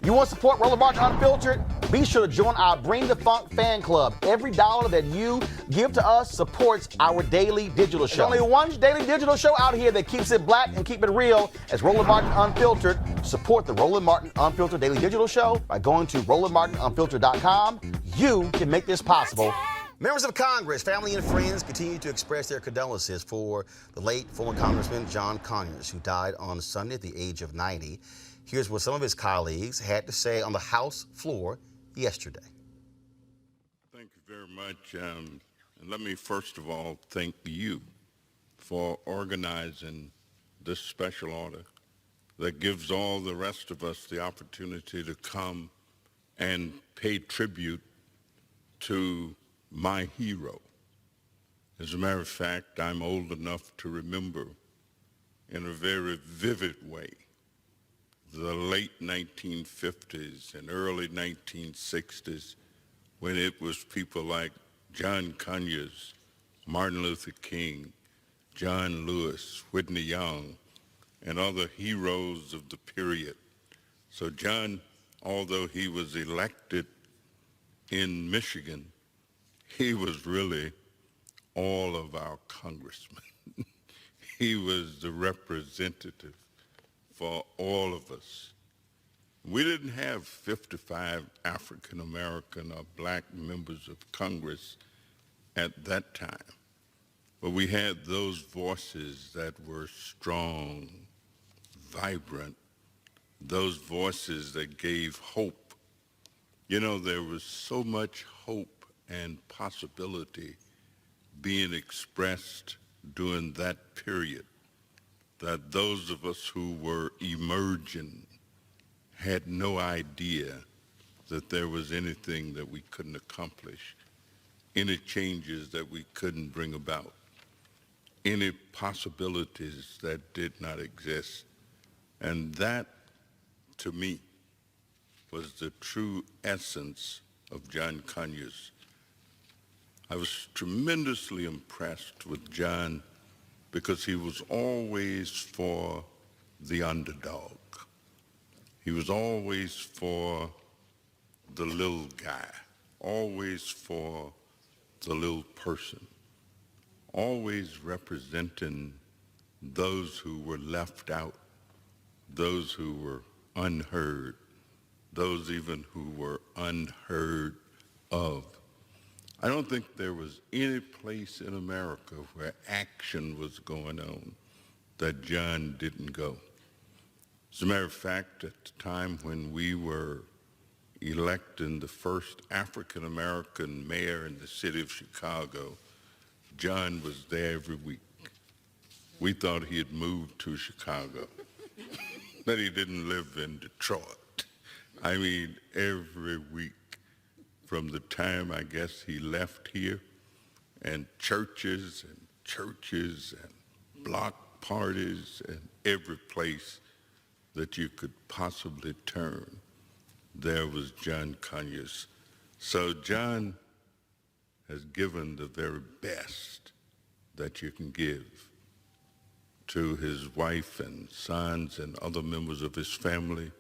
You want to support Roland Martin Unfiltered? Be sure to join our Bring the Funk fan club. Every dollar that you give to us supports our daily digital show. There's only one daily digital show out here that keeps it black and keep it real as Roland Martin Unfiltered. Support the Roland Martin Unfiltered daily digital show by going to RolandMartinUnfiltered.com. You can make this possible. Members of Congress, family, and friends continue to express their condolences for the late former Congressman John Conyers, who died on Sunday at the age of 90. Here's what some of his colleagues had to say on the House floor yesterday. Thank you very much. And let me first of all thank you for organizing this special order that gives all the rest of us the opportunity to come and pay tribute to my hero. As a matter of fact, I'm old enough to remember in a very vivid way the late 1950s and early 1960s when it was people like John Conyers, Martin Luther King, John Lewis, Whitney Young, and other heroes of the period. So John, although he was elected in Michigan, he was really all of our congressmen. He was the representative for all of us. We didn't have 55 African American or black members of Congress at that time, but we had those voices that were strong, vibrant, those voices that gave hope. You know, there was so much hope and possibility being expressed during that period that those of us who were emerging had no idea that there was anything that we couldn't accomplish, any changes that we couldn't bring about, any possibilities that did not exist. And that, to me, was the true essence of John Conyers. I was tremendously impressed with John because he was always for the underdog. He was always for the little guy, always for the little person, always representing those who were left out, those who were unheard, those even who were unheard of. I don't think there was any place in America where action was going on that John didn't go. As a matter of fact, at the time when we were electing the first African American mayor in the city of Chicago, John was there every week. We thought he had moved to Chicago, that he didn't live in Detroit. I mean, every week. From the time, I guess, he left here, and churches and block parties and every place that you could possibly turn, there was John Conyers. So John has given the very best that you can give to his wife and sons and other members of his family.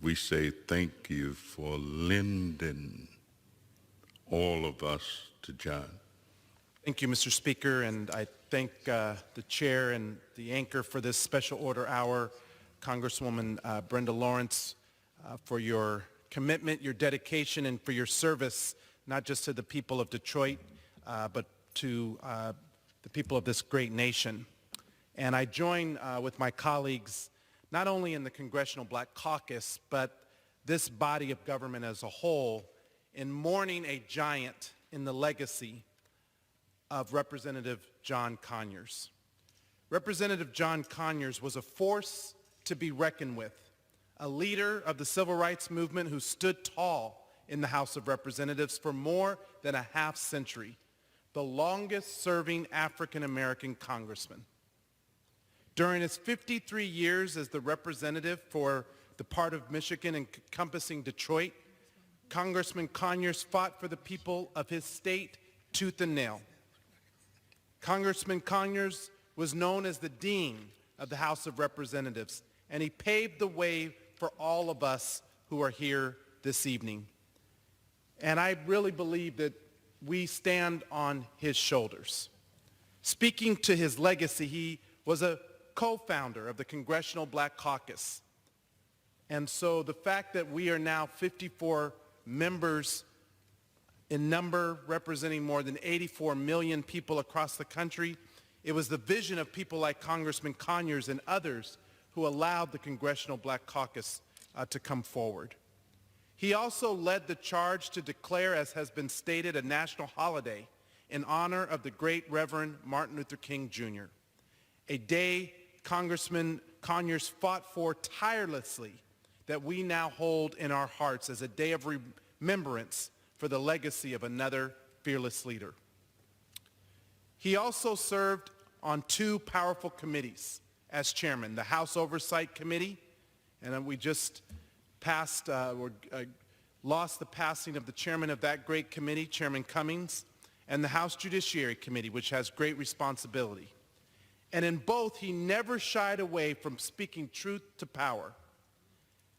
We say thank you for lending all of us to John. Thank you, Mr. Speaker, and I thank the chair and the anchor for this special order hour, Congresswoman Brenda Lawrence, for your commitment, your dedication, and for your service, not just to the people of Detroit, but to the people of this great nation. And I join with my colleagues not only in the Congressional Black Caucus, but this body of government as a whole, in mourning a giant in the legacy of Representative John Conyers. Representative John Conyers was a force to be reckoned with, a leader of the civil rights movement who stood tall in the House of Representatives for more than a half century, the longest serving African-American congressman. During his 53 years as the representative for the part of Michigan encompassing Detroit, Congressman Conyers fought for the people of his state tooth and nail. Congressman Conyers was known as the Dean of the House of Representatives, and he paved the way for all of us who are here this evening. And I really believe that we stand on his shoulders. Speaking to his legacy, he was a co-founder of the Congressional Black Caucus. And so the fact that we are now 54 members in number, representing more than 84 million people across the country, it was the vision of people like Congressman Conyers and others who allowed the Congressional Black Caucus to come forward. He also led the charge to declare, as has been stated, a national holiday in honor of the great Reverend Martin Luther King Jr., a day Congressman Conyers fought for tirelessly that we now hold in our hearts as a day of remembrance for the legacy of another fearless leader. He also served on two powerful committees as chairman, the House Oversight Committee, and we just lost the passing of the chairman of that great committee, Chairman Cummings, and the House Judiciary Committee, which has great responsibility. And in both, he never shied away from speaking truth to power.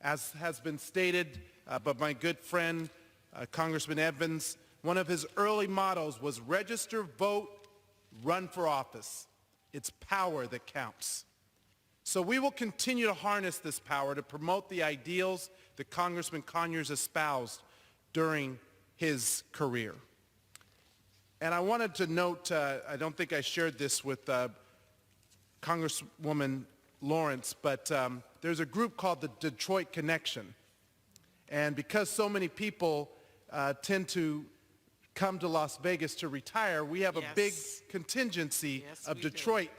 As has been stated by my good friend, Congressman Evans, one of his early mottos was register, vote, run for office. It's power that counts. So we will continue to harness this power to promote the ideals that Congressman Conyers espoused during his career. And I wanted to note, I don't think I shared this with Congresswoman Lawrence, but there's a group called the Detroit Connection. And because so many people tend to come to Las Vegas to retire, we have a big contingency of Detroit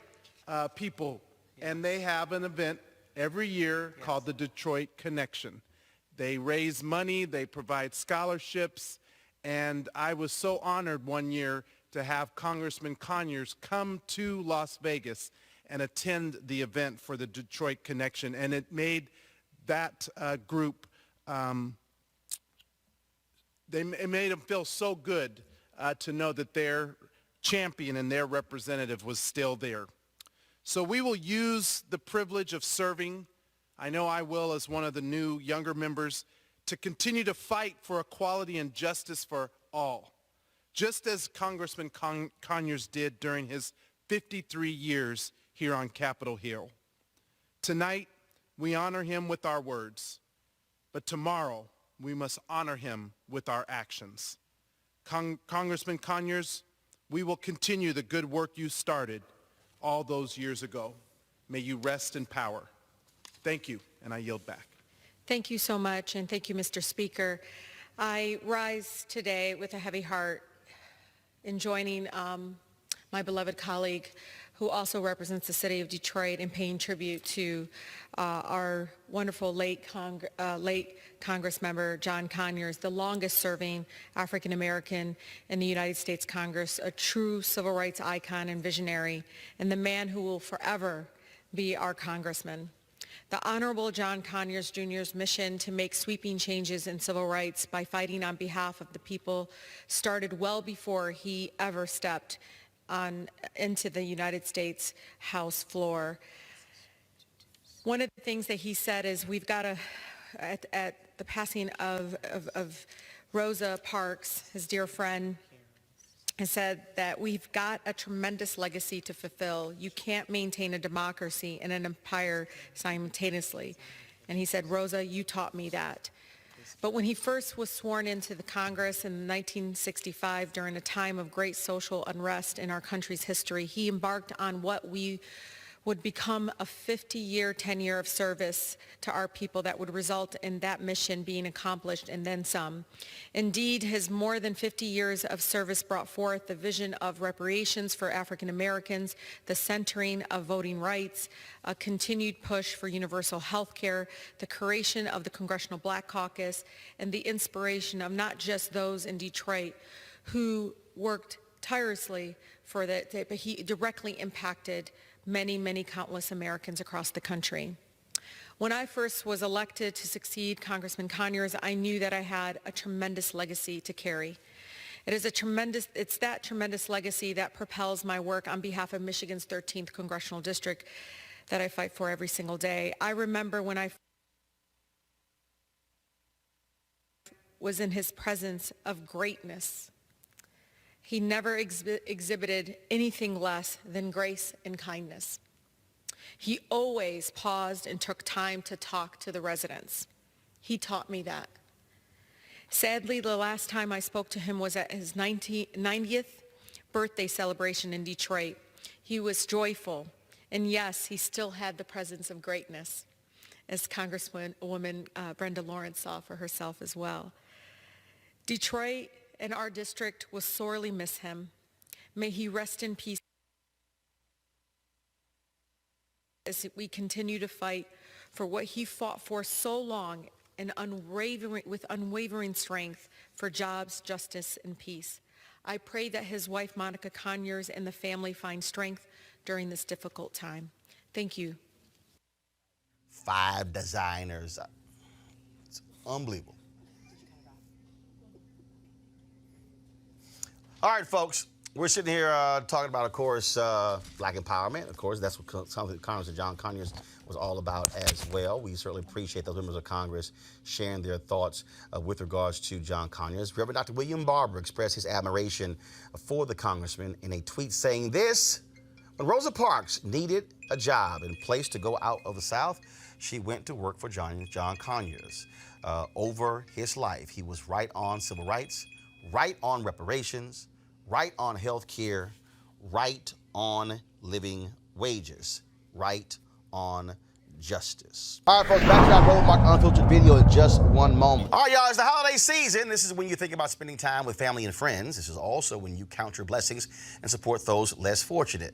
people. And they have an event every year called the Detroit Connection. They raise money, they provide scholarships, and I was so honored one year to have Congressman Conyers come to Las Vegas and attend the event for the Detroit Connection. And it made that group, it made them feel so good to know that their champion and their representative was still there. So we will use the privilege of serving, I know I will as one of the new younger members, to continue to fight for equality and justice for all, just as Congressman Conyers did during his 53 years here on Capitol Hill. Tonight, we honor him with our words, but tomorrow, we must honor him with our actions. Congressman Conyers, we will continue the good work you started all those years ago. May you rest in power. Thank you, and I yield back. Thank you so much, and thank you, Mr. Speaker. I rise today with a heavy heart in joining my beloved colleague who also represents the city of Detroit in paying tribute to our wonderful late Congress member, John Conyers, the longest serving African American in the United States Congress, a true civil rights icon and visionary, and the man who will forever be our congressman. The Honorable John Conyers Jr.'s mission to make sweeping changes in civil rights by fighting on behalf of the people started well before he ever stepped into the United States House floor. One of the things that he said is we've got to, at the passing of Rosa Parks, his dear friend, has said that we've got a tremendous legacy to fulfill. You can't maintain a democracy and an empire simultaneously. And he said, Rosa, you taught me that. But when he first was sworn into the Congress in 1965 during a time of great social unrest in our country's history, he embarked on what we would become a 50-year tenure of service to our people that would result in that mission being accomplished and then some. Indeed, his more than 50 years of service brought forth the vision of reparations for African Americans, the centering of voting rights, a continued push for universal health care, the creation of the Congressional Black Caucus, and the inspiration of not just those in Detroit who worked tirelessly for that, but he directly impacted many countless Americans across the country. When I first was elected to succeed Congressman Conyers, I knew that I had a tremendous legacy to carry. It's that tremendous legacy that propels my work on behalf of Michigan's 13th Congressional District that I fight for every single day. I remember when I was in his presence of greatness. He never exhibited anything less than grace and kindness. He always paused and took time to talk to the residents. He taught me that. Sadly, the last time I spoke to him was at his 90th birthday celebration in Detroit. He was joyful, and yes, he still had the presence of greatness, as Congresswoman Brenda Lawrence saw for herself as well. Detroit and our district will sorely miss him. May he rest in peace as we continue to fight for what he fought for so long and with unwavering strength for jobs, justice, and peace. I pray that his wife, Monica Conyers, and the family find strength during this difficult time. Thank you. 5 designers. It's unbelievable. All right, folks. We're sitting here talking about, of course, black empowerment. Of course, that's what Congressman John Conyers was all about as well. We certainly appreciate those members of Congress sharing their thoughts with regards to John Conyers. Reverend Dr. William Barber expressed his admiration for the congressman in a tweet saying this: when Rosa Parks needed a job and place to go out of the South, she went to work for John Conyers. Over his life, he was right on civil rights, right on reparations, right on health care, right on living wages, right on justice. All right, folks, back to that Roland Unfiltered video in just one moment. All right, y'all, it's the holiday season. This is when you think about spending time with family and friends. This is also when you count your blessings and support those less fortunate.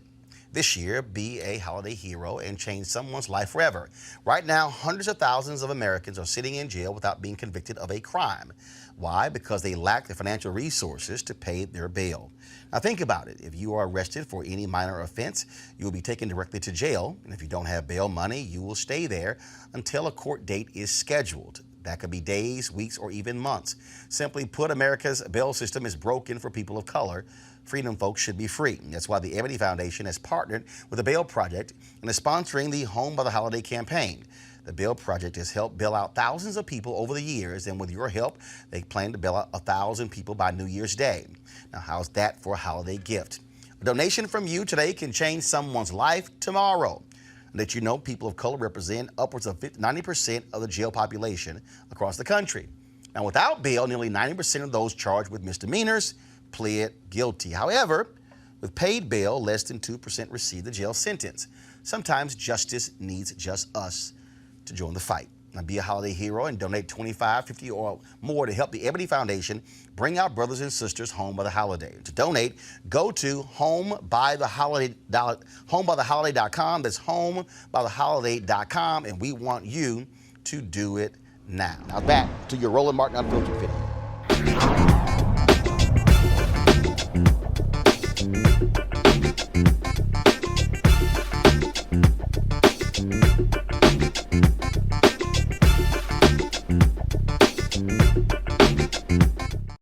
This year, be a holiday hero and change someone's life forever. Right now, hundreds of thousands of Americans are sitting in jail without being convicted of a crime. Why? Because they lack the financial resources to pay their bail. Now think about it. If you are arrested for any minor offense, you will be taken directly to jail. And if you don't have bail money, you will stay there until a court date is scheduled. That could be days, weeks, or even months. Simply put, America's bail system is broken for people of color. Freedom folks should be free. That's why the Ebony Foundation has partnered with the Bail Project and is sponsoring the Home by the Holiday campaign. The Bail Project has helped bail out thousands of people over the years, and with your help, they plan to bail out 1,000 people by New Year's Day. Now, how's that for a holiday gift? A donation from you today can change someone's life tomorrow. Let you know, people of color represent upwards of 90% of the jail population across the country. Now, without bail, nearly 90% of those charged with misdemeanors pled guilty. However, with paid bail, less than 2% receive the jail sentence. Sometimes justice needs just us to join the fight. Now, be a holiday hero and donate $25, $50, or more to help the Ebony Foundation bring our brothers and sisters home by the holiday. To donate, go to homebytheholiday.com. That's homebytheholiday.com, and we want you to do it now. Now back to your Roland Martin Unfiltered video.